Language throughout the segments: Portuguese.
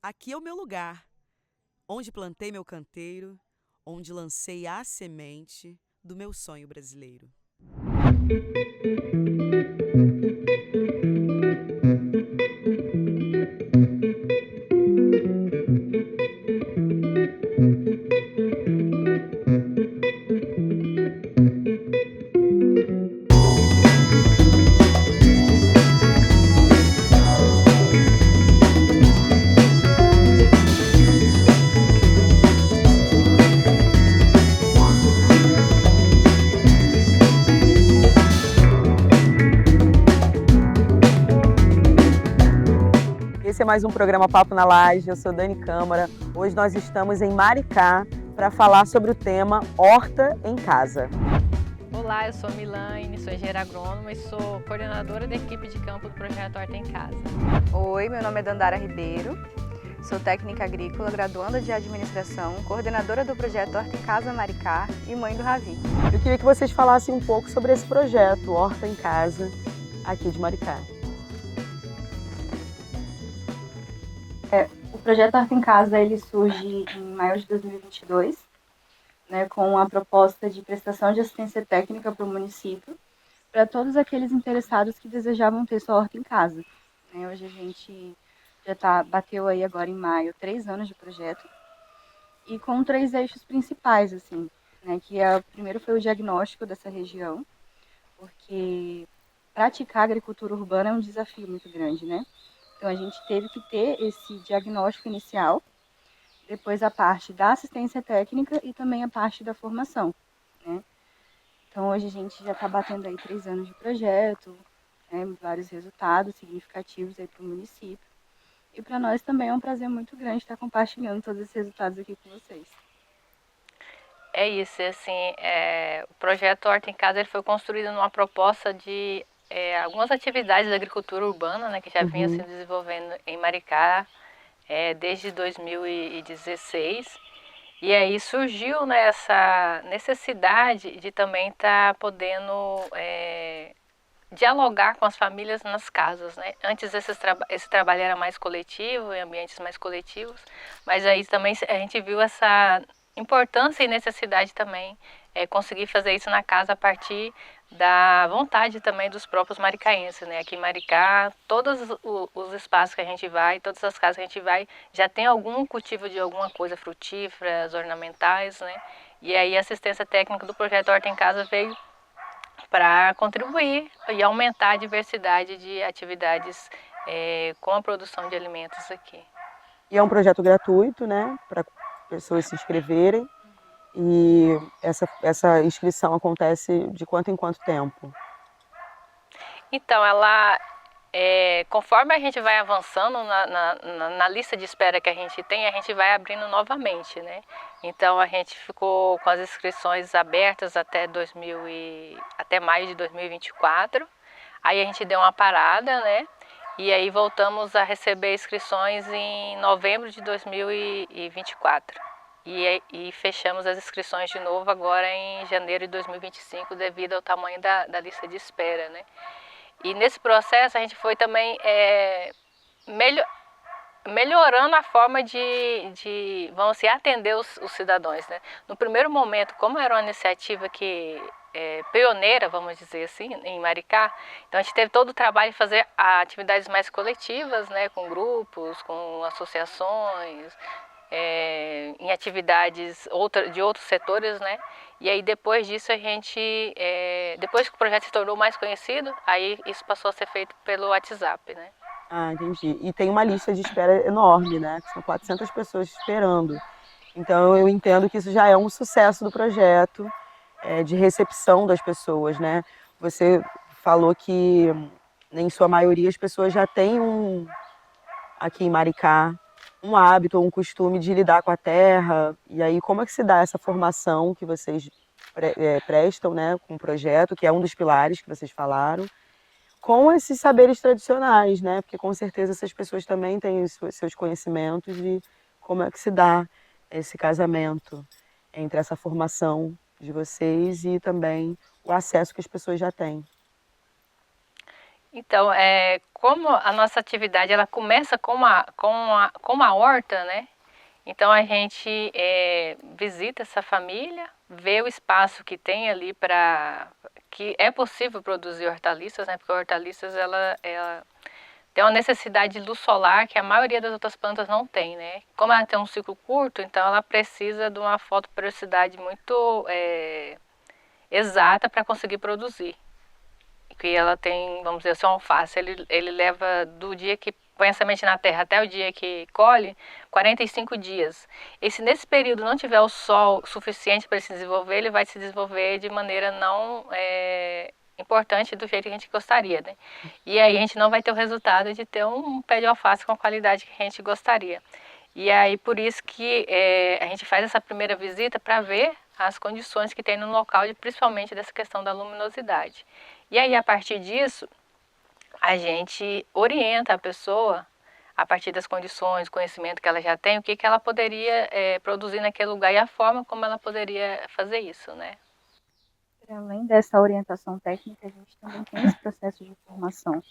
Aqui é o meu lugar, onde plantei meu canteiro, onde lancei a semente do meu sonho brasileiro. Esse é mais um programa Papo na Laje, eu sou Dani Câmara. Hoje nós estamos em Maricá para falar sobre o tema Horta em Casa. Olá, eu sou Milane, sou engenheira agrônoma e sou coordenadora da equipe de campo do projeto Horta em Casa. Oi, meu nome é Dandara Ribeiro, sou técnica agrícola, graduanda de administração, coordenadora do projeto Horta em Casa Maricá e mãe do Ravi. Eu queria que vocês falassem um pouco sobre esse projeto Horta em Casa aqui de Maricá. O projeto Horta em Casa ele surge em maio de 2022, com a proposta de prestação de assistência técnica para o município, para todos aqueles interessados que desejavam ter sua horta em casa. Hoje a gente já bateu aí agora em maio 3 anos de projeto e com 3 eixos principais, assim, que primeiro foi o diagnóstico dessa região, porque praticar agricultura urbana é um desafio muito grande, né? Então a gente teve que ter esse diagnóstico inicial, depois a parte da assistência técnica e também a parte da formação, né? Então hoje a gente já está batendo aí 3 anos de projeto, vários resultados significativos aí para o município. E para nós também é um prazer muito grande estar compartilhando todos esses resultados aqui com vocês. É isso, assim, o projeto Horta em Casa ele foi construído numa proposta de algumas atividades da agricultura urbana, né, que já vinha se desenvolvendo em Maricá desde 2016. E aí surgiu, né, essa necessidade de também estar podendo dialogar com as famílias nas casas, né? Antes esse trabalho era mais coletivo, em ambientes mais coletivos, mas aí também a gente viu essa importância e necessidade também conseguir fazer isso na casa a partir da vontade também dos próprios maricaenses, né? Aqui em Maricá, todos os espaços que a gente vai, todas as casas que a gente vai, já tem algum cultivo de alguma coisa frutíferas, ornamentais, né? E aí a assistência técnica do projeto Horta em Casa veio para contribuir e aumentar a diversidade de atividades com a produção de alimentos aqui. E é um projeto gratuito, né, para pessoas se inscreverem. E essa inscrição acontece de quanto em quanto tempo? Então, conforme a gente vai avançando na lista de espera que a gente tem, a gente vai abrindo novamente, né? Então, a gente ficou com as inscrições abertas até maio de 2024. Aí a gente deu uma parada, né? E aí voltamos a receber inscrições em novembro de 2024. E fechamos as inscrições de novo agora em janeiro de 2025 devido ao tamanho da lista de espera, né? E nesse processo a gente foi também melhorando a forma de vamos dizer, atender os cidadãos, né? No primeiro momento, como era uma iniciativa que pioneira, vamos dizer assim, em Maricá, então a gente teve todo o trabalho de fazer atividades mais coletivas, né? Com grupos, com associações, em atividades de outros setores, né? E aí depois disso depois que o projeto se tornou mais conhecido, aí isso passou a ser feito pelo WhatsApp, né? Ah, entendi. E tem uma lista de espera enorme, né? São 400 pessoas esperando. Então eu entendo que isso já é um sucesso do projeto, de recepção das pessoas, né? Você falou que em sua maioria as pessoas já têm aqui em Maricá um hábito ou um costume de lidar com a terra. E aí como é que se dá essa formação que vocês prestam, né, com o projeto, que é um dos pilares que vocês falaram, com esses saberes tradicionais, né? Porque com certeza essas pessoas também têm os seus conhecimentos de como é que se dá esse casamento entre essa formação de vocês e também o acesso que as pessoas já têm. Então, como a nossa atividade ela começa com uma horta, né? Então a gente visita essa família, vê o espaço que tem ali para que é possível produzir hortaliças, né? Porque hortaliças ela tem uma necessidade de luz solar que a maioria das outras plantas não tem, né? Como ela tem um ciclo curto, então ela precisa de uma fotoperiodicidade muito exata para conseguir produzir. Que ela tem, vamos dizer assim, um alface, ele leva do dia que põe a semente na terra até o dia que colhe, 45 dias. E se nesse período não tiver o sol suficiente para ele se desenvolver, ele vai se desenvolver de maneira não importante do jeito que a gente gostaria, né? E aí a gente não vai ter o resultado de ter um pé de alface com a qualidade que a gente gostaria. E aí por isso que a gente faz essa primeira visita para ver as condições que tem no local, principalmente dessa questão da luminosidade. E aí a partir disso, a gente orienta a pessoa, a partir das condições, conhecimento que ela já tem, o que ela poderia produzir naquele lugar e a forma como ela poderia fazer isso, né? Além dessa orientação técnica, a gente também tem esse processo de formação,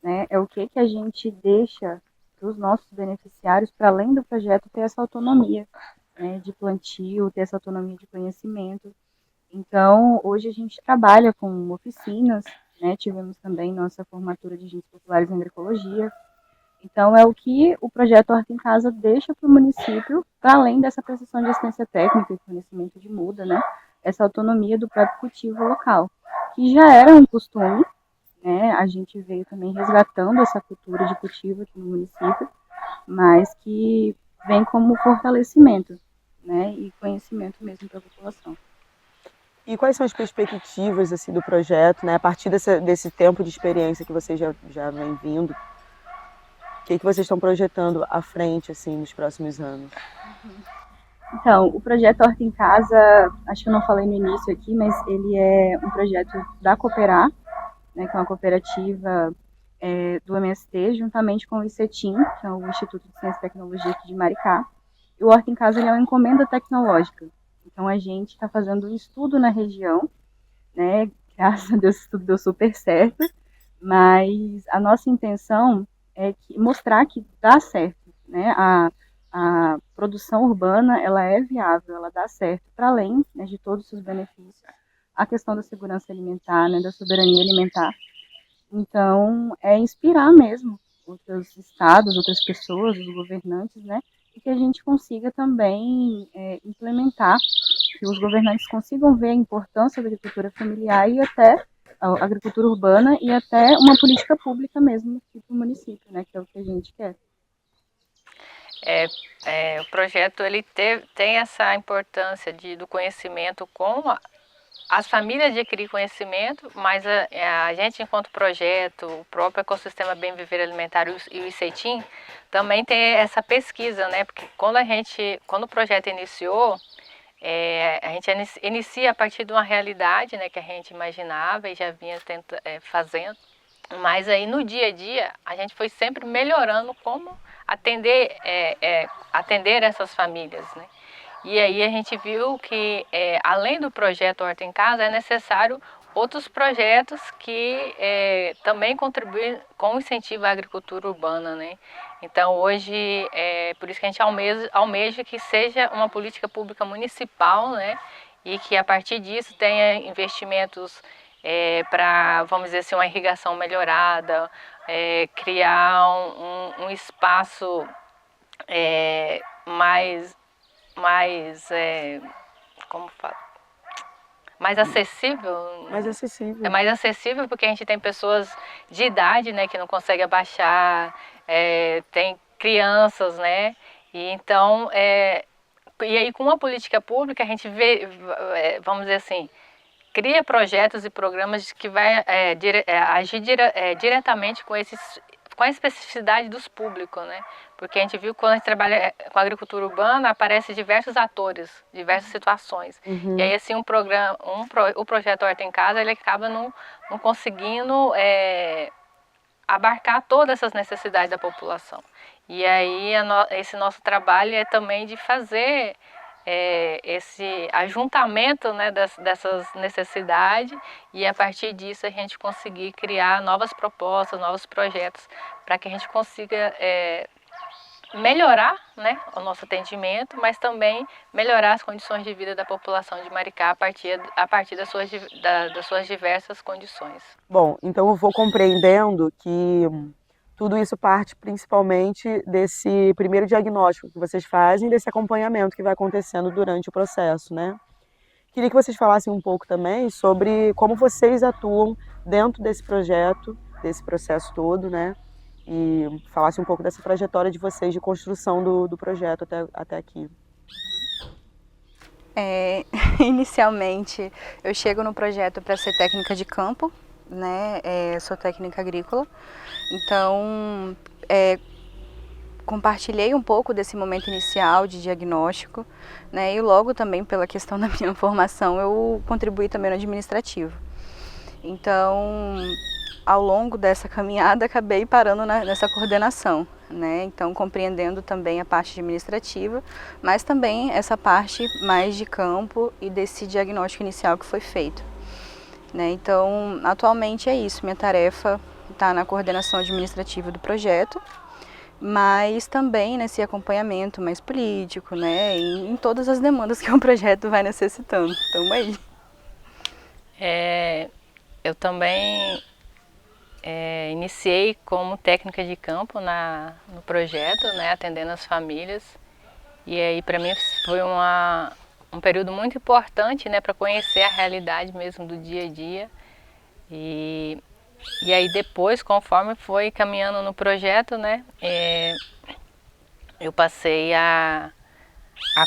né? É o que a gente deixa para os nossos beneficiários, para além do projeto, ter essa autonomia, né, de plantio, ter essa autonomia de conhecimento. Então, hoje a gente trabalha com oficinas, né? Tivemos também nossa formatura de agentes populares em agroecologia. Então, é o que o projeto Horta em Casa deixa para o município, para além dessa prestação de assistência técnica e conhecimento de muda, né? Essa autonomia do próprio cultivo local, que já era um costume, né? A gente veio também resgatando essa cultura de cultivo aqui no município, mas que vem como fortalecimento, né? E conhecimento mesmo para a população. E quais são as perspectivas assim, do projeto, né? A partir desse tempo de experiência que vocês já vem vindo, o que vocês estão projetando à frente assim, nos próximos anos? Então, o projeto Horta em Casa, acho que eu não falei no início aqui, mas ele é um projeto da Cooperar, né, que é uma cooperativa do MST, juntamente com o ICETIM, que é o Instituto de Ciência e Tecnologia aqui de Maricá. E o Horta em Casa ele é uma encomenda tecnológica. Então, a gente está fazendo um estudo na região, né, graças a Deus o estudo deu super certo, mas a nossa intenção é mostrar que dá certo, né, a produção urbana ela é viável, ela dá certo, para além, né, de todos os seus benefícios, a questão da segurança alimentar, né, da soberania alimentar. Então, é inspirar mesmo outros estados, outras pessoas, os governantes, né, e que a gente consiga também implementar, que os governantes consigam ver a importância da agricultura familiar e até a agricultura urbana e até uma política pública mesmo aqui para o município, né, que é o que a gente quer. O projeto ele tem essa importância do conhecimento com as famílias adquirir conhecimento, mas a gente, enquanto projeto, o próprio ecossistema Bem Viver Alimentar e o ICETIM, também tem essa pesquisa, né? Porque quando o projeto iniciou, a gente inicia a partir de uma realidade, né, que a gente imaginava e já vinha fazendo. Mas aí no dia a dia a gente foi sempre melhorando como atender essas famílias, né? E aí a gente viu que além do projeto Horta em Casa é necessário outros projetos que também contribuem com o incentivo à agricultura urbana, né? Então hoje por isso que a gente almeja que seja uma política pública municipal, né? E que a partir disso tenha investimentos para, vamos dizer assim, uma irrigação melhorada, criar um espaço mais como fala? Mais acessível. Mais acessível. É mais acessível porque a gente tem pessoas de idade, né, que não conseguem abaixar, tem crianças, né, e então, e aí com uma política pública a gente vê, vamos dizer assim, cria projetos e programas que vai agir diretamente com a especificidade dos públicos, né? Porque a gente viu que quando a gente trabalha com a agricultura urbana, aparecem diversos atores, diversas situações. Uhum. E aí, assim, o projeto Horta em Casa, ele acaba não conseguindo abarcar todas essas necessidades da população. E aí, esse nosso trabalho é também de fazer esse ajuntamento, né, dessas necessidades e a partir disso a gente conseguir criar novas propostas, novos projetos para que a gente consiga melhorar, né, o nosso atendimento, mas também melhorar as condições de vida da população de Maricá a partir das suas diversas condições. Bom, então eu vou compreendendo que tudo isso parte principalmente desse primeiro diagnóstico que vocês fazem, desse acompanhamento que vai acontecendo durante o processo, né? Queria que vocês falassem um pouco também sobre como vocês atuam dentro desse projeto, desse processo todo, né? E falassem um pouco dessa trajetória de vocês de construção do projeto até aqui. Inicialmente, eu chego no projeto para ser técnica de campo, né? Sou técnica agrícola, então compartilhei um pouco desse momento inicial de diagnóstico, né? E logo também pela questão da minha formação, eu contribuí também no administrativo. Então, ao longo dessa caminhada, acabei parando nessa coordenação, né? Então, compreendendo também a parte administrativa, mas também essa parte mais de campo e desse diagnóstico inicial que foi feito, né? Então, atualmente é isso, minha tarefa está na coordenação administrativa do projeto, mas também nesse acompanhamento mais político, né? Em todas as demandas que o projeto vai necessitando. Então, aí. Eu também iniciei como técnica de campo no projeto, né, atendendo as famílias. E aí para mim foi um período muito importante, né, para conhecer a realidade mesmo do dia a dia. E aí depois, conforme foi caminhando no projeto, né, eu passei a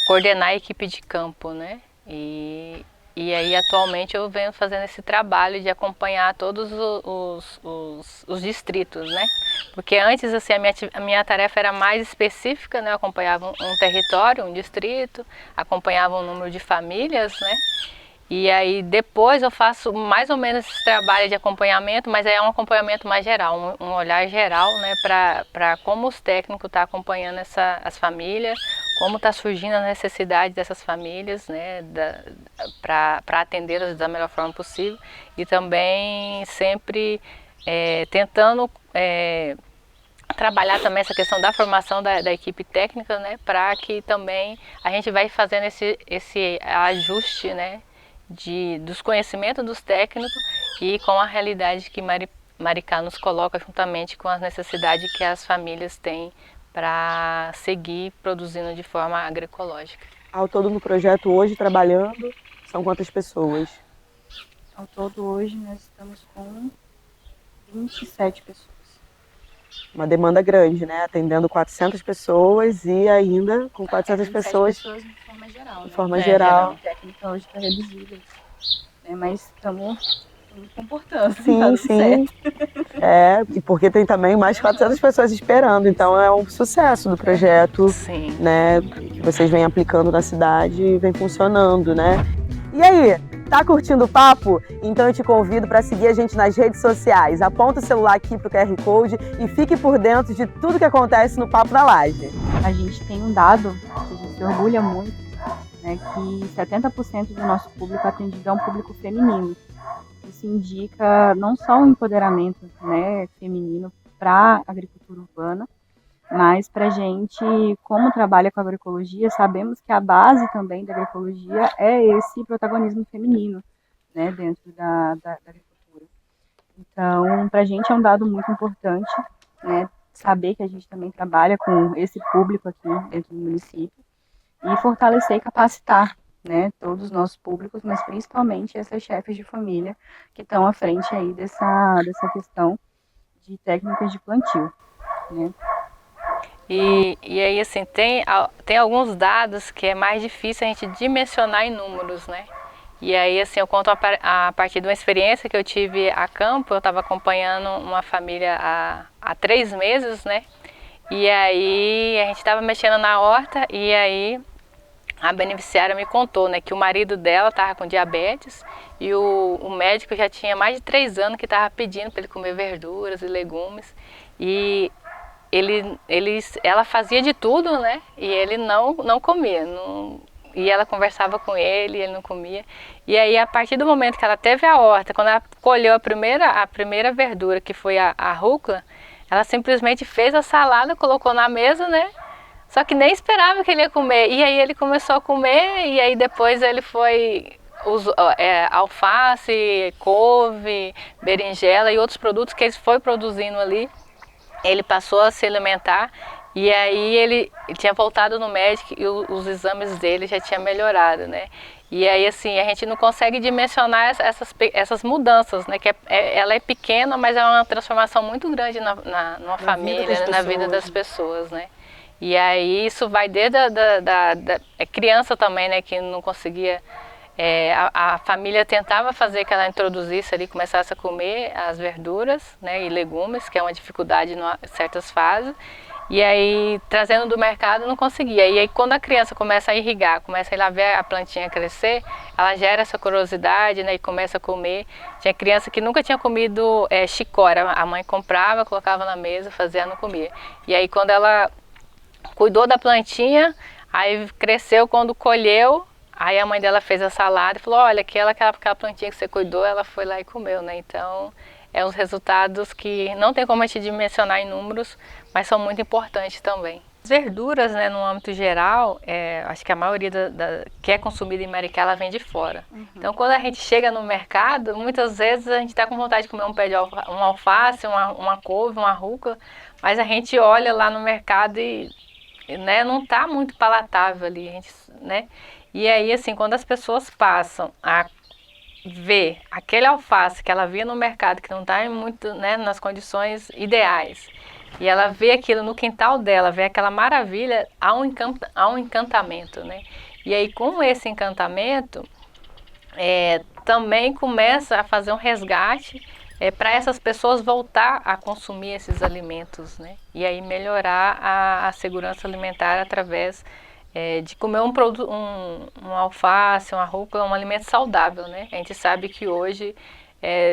coordenar a equipe de campo, né, e aí atualmente eu venho fazendo esse trabalho de acompanhar todos os distritos, né? Porque antes assim a minha tarefa era mais específica, né? Eu acompanhava um território, um distrito, acompanhava um número de famílias, né? E aí depois eu faço mais ou menos esse trabalho de acompanhamento, mas é um acompanhamento mais geral, um olhar geral, né? Para como os técnicos estão acompanhando as famílias, como está surgindo a necessidade dessas famílias, né, para atendê-las da melhor forma possível e também sempre tentando trabalhar também essa questão da formação da equipe técnica, né, para que também a gente vai fazendo esse ajuste, né, dos conhecimentos dos técnicos e com a realidade que Maricá nos coloca juntamente com as necessidades que as famílias têm para seguir produzindo de forma agroecológica. Ao todo no projeto hoje, trabalhando, são quantas pessoas? Ao todo hoje nós estamos com 27 pessoas. Uma demanda grande, né? Atendendo 400 pessoas e ainda com 400 pessoas de forma geral. De forma geral. A técnica hoje está reduzida, né? Mas estamos comportando. Sim, tá sim. E porque tem também mais de 400 pessoas esperando, então é um sucesso do projeto, sim, né, que vocês vêm aplicando na cidade e vem funcionando, né? E aí, tá curtindo o papo? Então eu te convido para seguir a gente nas redes sociais. Aponta o celular aqui pro QR Code e fique por dentro de tudo que acontece no Papo da Laje. A gente tem um dado que a gente se orgulha muito, né, que 70% do nosso público atendido é um público feminino. Isso indica não só o empoderamento, né, feminino para a agricultura urbana, mas para a gente, como trabalha com agroecologia, sabemos que a base também da agroecologia é esse protagonismo feminino, né, dentro da agricultura. Então, para a gente é um dado muito importante, né, saber que a gente também trabalha com esse público aqui dentro do município e fortalecer e capacitar, né, todos os nossos públicos, mas principalmente essas chefes de família que estão à frente aí dessa questão de técnicas de plantio, né. E aí assim, tem alguns dados que é mais difícil a gente dimensionar em números, né? E aí assim, eu conto a partir de uma experiência que eu tive a campo. Eu estava acompanhando uma família há 3 meses, né? E aí a gente estava mexendo na horta e aí a beneficiária me contou, né, que o marido dela estava com diabetes e o médico já tinha mais de 3 anos que estava pedindo para ele comer verduras e legumes. E ela fazia de tudo, né? E ele não comia, e ela conversava com ele, ele não comia. E aí, a partir do momento que ela teve a horta, quando ela colheu a primeira verdura, que foi a rúcula, ela simplesmente fez a salada, colocou na mesa, né? Só que nem esperava que ele ia comer. E aí ele começou a comer, e aí depois ele foi alface, couve, berinjela e outros produtos que ele foi produzindo ali. Ele passou a se alimentar e aí ele tinha voltado no médico e os exames dele já tinham melhorado, né? E aí assim, a gente não consegue dimensionar essas mudanças, né? Que ela é pequena, mas é uma transformação muito grande numa família, na vida das pessoas, né? E aí isso vai desde a criança também, né? Que não conseguia... a família tentava fazer que ela introduzisse ali, começasse a comer as verduras, né, e legumes, que é uma dificuldade em certas fases, e aí trazendo do mercado não conseguia. E aí quando a criança começa a irrigar, começa a ir lá ver a plantinha crescer, ela gera essa curiosidade, né, e começa a comer. Tinha criança que nunca tinha comido chicória, a mãe comprava, colocava na mesa, fazia, não comia. E aí quando ela cuidou da plantinha, aí cresceu, quando colheu, aí a mãe dela fez a salada e falou, olha, aquela plantinha que você cuidou, ela foi lá e comeu, né? Então, é uns resultados que não tem como a gente dimensionar em números, mas são muito importantes também. As verduras, né, no âmbito geral, acho que a maioria que é consumida em Maricá, ela vem de fora. Uhum. Então, quando a gente chega no mercado, muitas vezes a gente está com vontade de comer um pé de alface, uma couve, uma rúcula, mas a gente olha lá no mercado e, né, não está muito palatável ali, a gente, né? E aí, assim, quando as pessoas passam a ver aquele alface que ela via no mercado, que não está muito, né, nas condições ideais, e ela vê aquilo no quintal dela, vê aquela maravilha, há um encantamento, né? E aí, com esse encantamento, também começa a fazer um resgate para essas pessoas voltar a consumir esses alimentos, né? E aí melhorar a segurança alimentar através de comer um alface, uma rúcula, um alimento saudável, né? A gente sabe que hoje,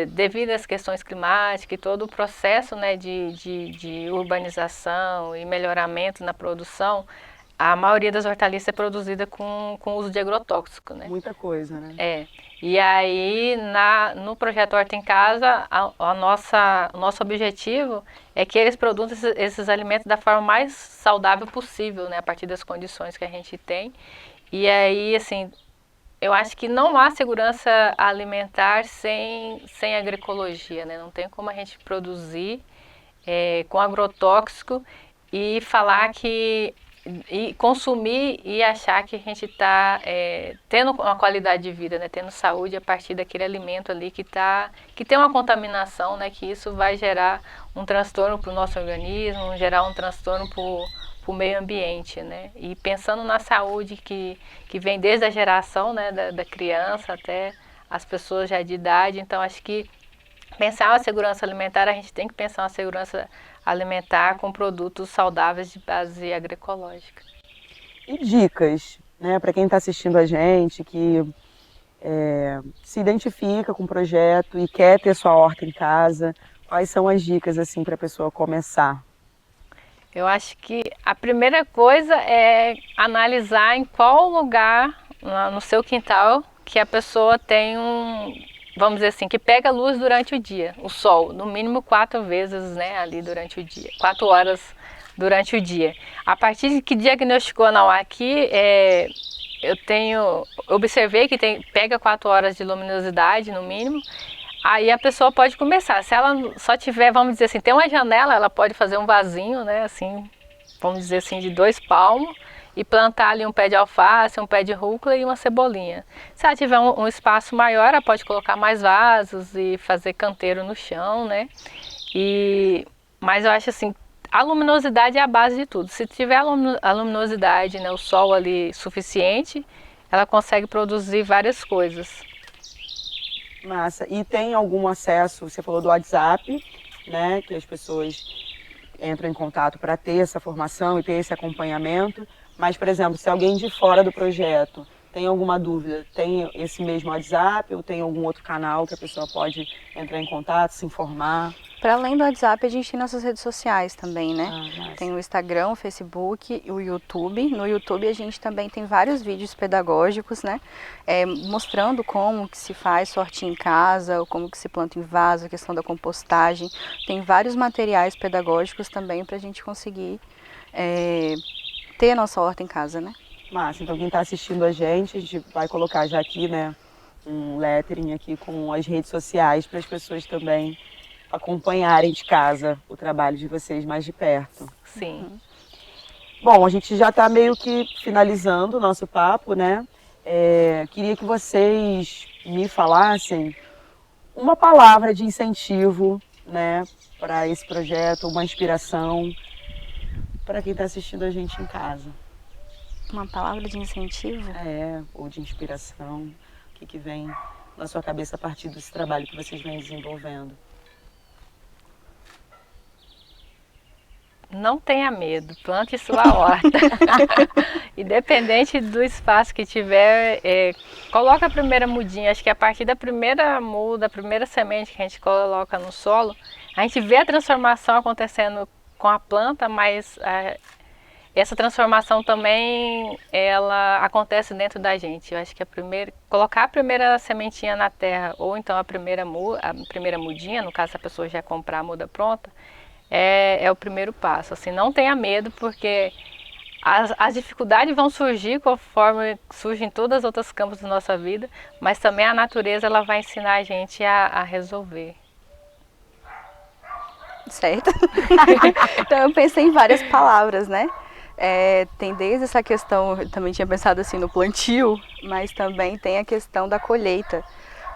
devido às questões climáticas e todo o processo, né, de urbanização e melhoramento na produção, a maioria das hortaliças é produzida com uso de agrotóxico, né? Muita coisa, né? E aí, no projeto Horta em Casa, o nosso objetivo é que eles produzam esses alimentos da forma mais saudável possível, né? A partir das condições que a gente tem. E aí, assim, eu acho que não há segurança alimentar sem agroecologia, né? Não tem como a gente produzir com agrotóxico e falar que... e consumir e achar que a gente está tendo uma qualidade de vida, né? Tendo saúde a partir daquele alimento ali que tem uma contaminação, né? Que isso vai gerar um transtorno para o nosso organismo, gerar um transtorno para o meio ambiente, né? E pensando na saúde que vem desde a geração, né? da criança até as pessoas já de idade, então acho que pensar a segurança alimentar, a gente tem que pensar uma segurança alimentar com produtos saudáveis de base agroecológica. E dicas, né, para quem está assistindo a gente, que se identifica com o projeto e quer ter sua horta em casa, quais são as dicas assim para a pessoa começar? Eu acho que a primeira coisa é analisar em qual lugar no seu quintal que a pessoa tem vamos dizer assim, que pega luz durante o dia, o sol, no mínimo 4 vezes, né, ali durante o dia, 4 horas durante o dia. A partir de que diagnosticou, não, aqui eu observei que pega 4 horas de luminosidade no mínimo, aí a pessoa pode começar. Se ela só tiver, vamos dizer assim, tem uma janela, ela pode fazer um vasinho, né, assim, vamos dizer assim, de 2 palmos, e plantar ali um pé de alface, um pé de rúcula e uma cebolinha. Se ela tiver um espaço maior, ela pode colocar mais vasos e fazer canteiro no chão, né? Mas eu acho assim, a luminosidade é a base de tudo. Se tiver a luminosidade, né, o sol ali suficiente, ela consegue produzir várias coisas. Massa. E tem algum acesso, você falou do WhatsApp, né, que as pessoas entram em contato para ter essa formação e ter esse acompanhamento. Mas, por exemplo, se alguém de fora do projeto tem alguma dúvida, tem esse mesmo WhatsApp ou tem algum outro canal que a pessoa pode entrar em contato, se informar? Para além do WhatsApp, a gente tem nossas redes sociais também, né? Massa. Tem o Instagram, o Facebook e o YouTube. No YouTube a gente também tem vários vídeos pedagógicos, né? Mostrando como que se faz sortinha em casa, como que se planta em vaso, a questão da compostagem. Tem vários materiais pedagógicos também para a gente conseguir ter a nossa horta em casa, né? Massa, então quem está assistindo a gente vai colocar já aqui, né, um lettering aqui com as redes sociais para as pessoas também acompanharem de casa o trabalho de vocês mais de perto. Sim. Bom, a gente já está meio que finalizando o nosso papo, né? Queria que vocês me falassem uma palavra de incentivo, né, para esse projeto, uma inspiração para quem está assistindo a gente em casa. Uma palavra de incentivo? Ou de inspiração, o que vem na sua cabeça a partir desse trabalho que vocês vêm desenvolvendo? Não tenha medo, plante sua horta. Independente do espaço que tiver, coloca a primeira mudinha. Acho que a partir da primeira muda, a primeira semente que a gente coloca no solo, a gente vê a transformação acontecendo com a planta, mas essa transformação também ela acontece dentro da gente. Eu acho que colocar a primeira sementinha na terra, ou então a primeira mudinha, no caso se a pessoa já comprar a muda pronta, é o primeiro passo. Assim, não tenha medo, porque as dificuldades vão surgir conforme surgem todas as outras campos da nossa vida, mas também a natureza ela vai ensinar a gente a resolver. Certo? Então eu pensei em várias palavras, né? Tem desde essa questão, eu também tinha pensado assim no plantio, mas também tem a questão da colheita.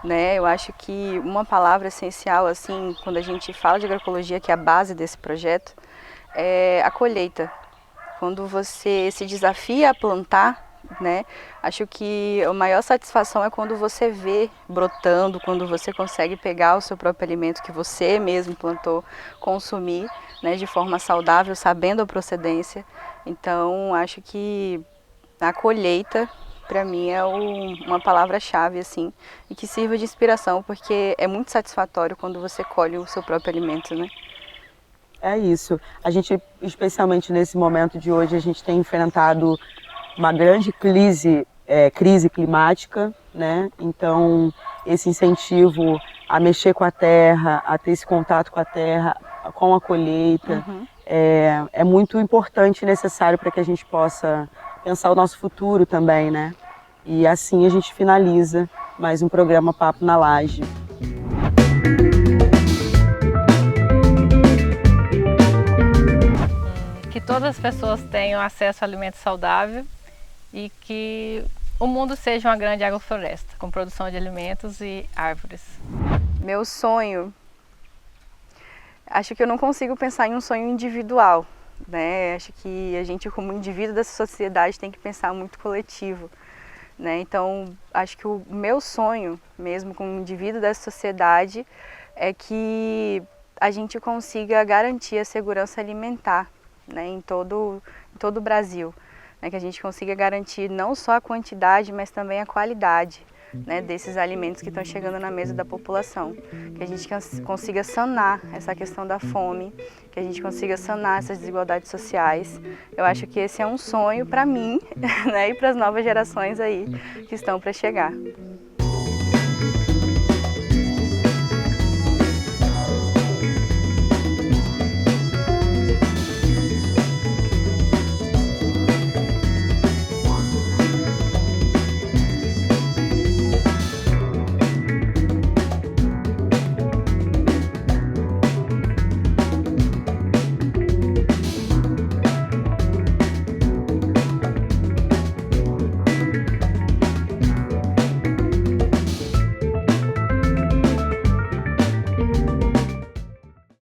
Né? Eu acho que uma palavra essencial, assim, quando a gente fala de agroecologia, que é a base desse projeto, é a colheita. Quando você se desafia a plantar, né? Acho que a maior satisfação é quando você vê brotando, quando você consegue pegar o seu próprio alimento que você mesmo plantou, consumir, né, de forma saudável, sabendo a procedência. Então, acho que a colheita para mim é uma palavra-chave, assim, e que sirva de inspiração, porque é muito satisfatório quando você colhe o seu próprio alimento, né? É isso. A gente, especialmente nesse momento de hoje, a gente tem enfrentado uma grande crise climática, né? Então, esse incentivo a mexer com a terra, a ter esse contato com a terra, com a colheita, é muito importante e necessário para que a gente possa pensar o nosso futuro também, né? E assim a gente finaliza mais um programa Papo na Laje. Que todas as pessoas tenham acesso a alimento saudável e que o mundo seja uma grande agrofloresta, com produção de alimentos e árvores. Meu sonho, acho que eu não consigo pensar em um sonho individual, né? Acho que a gente, como indivíduo dessa sociedade, tem que pensar muito coletivo, né? Então, acho que o meu sonho, mesmo como indivíduo dessa sociedade, é que a gente consiga garantir a segurança alimentar, né, em todo o Brasil, né, que a gente consiga garantir não só a quantidade, mas também a qualidade, né, desses alimentos que estão chegando na mesa da população, que a gente consiga sanar essa questão da fome, que a gente consiga sanar essas desigualdades sociais. Eu acho que esse é um sonho para mim, né, e para as novas gerações aí que estão para chegar.